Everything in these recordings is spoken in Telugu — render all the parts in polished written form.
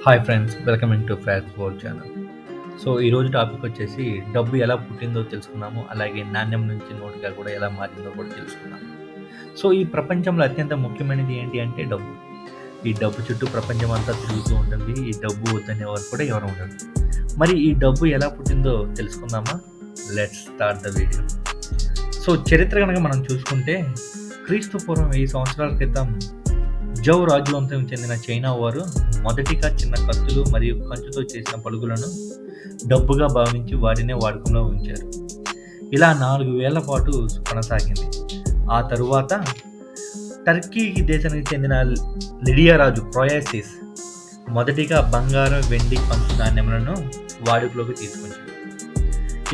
Hi friends, welcome to facts world channel. So ఈరోజు టాపిక్ వచ్చేసి డబ్బు ఎలా పుట్టిందో తెలుసుకున్నాము. అలాగే నాణ్యం నుంచి నోటుగా కూడా ఎలా మారిందో కూడా తెలుసుకున్నాము. సో ఈ ప్రపంచంలో అత్యంత ముఖ్యమైనది ఏంటి అంటే డబ్బు. ఈ డబ్బు చుట్టూ ప్రపంచం అంతా తిరుగుతూ ఉంటుంది. ఈ డబ్బు వద్దనేవారు కూడా ఎవరు ఉండరు. మరి ఈ డబ్బు ఎలా పుట్టిందో తెలుసుకుందామా? Let's start the video. So చరిత్ర కనుక మనం చూసుకుంటే క్రీస్తు పూర్వం 1000 సంవత్సరాల క్రితం జౌ రాజ్యవంశం చెందిన చైనా వారు మొదటిగా చిన్న కత్తులు మరియు కంచుతో చేసిన పలుగులను డబ్బుగా భావించి వాటినే వాడకంలో ఉంచారు. ఇలా 4000 పాటు కొనసాగింది. ఆ తరువాత టర్కీ దేశానికి చెందిన లిడియా రాజు ప్రొయాసిస్ మొదటిగా బంగారం, వెండి, కంచు నాణ్యములను వాడుకలోకి తీసుకొచ్చారు.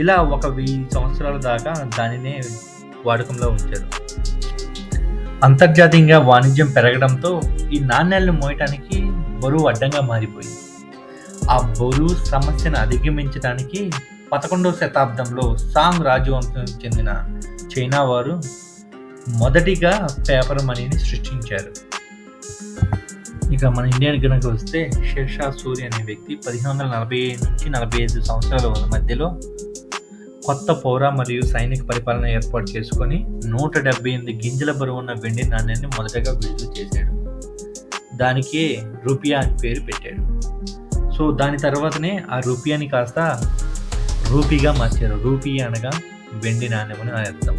ఇలా 1000 సంవత్సరాల దాకా దానినే వాడకంలో ఉంచారు. అంతర్జాతీయంగా వాణిజ్యం పెరగడంతో ఈ నాణ్యాలను మోయటానికి బరువు అడ్డంగా మారిపోయింది. ఆ బరువు సమస్యను అధిగమించడానికి 11వ శతాబ్దంలో సాంగ్ రాజవంశం చెందిన చైనా వారు మొదటిగా పేపర్ మనీని సృష్టించారు. ఇక మన ఇండియాకి కనుక వస్తే షేర్షా సూరి అనే వ్యక్తి 1540 నుంచి 45 సంవత్సరాల మధ్యలో కొత్త పౌర మరియు సైనిక పరిపాలన ఏర్పాటు చేసుకొని 178 గింజల బరువున్న వెండి నాణ్యాన్ని మొదటగా విడుదల చేశాడు. దానికి రూపియా అని పేరు పెట్టాడు. సో దాని తర్వాతనే ఆ రూపియాని కాస్త రూపీగా మార్చారు. రూపీ అనగా వెండి నాణ్యం అని అర్థం.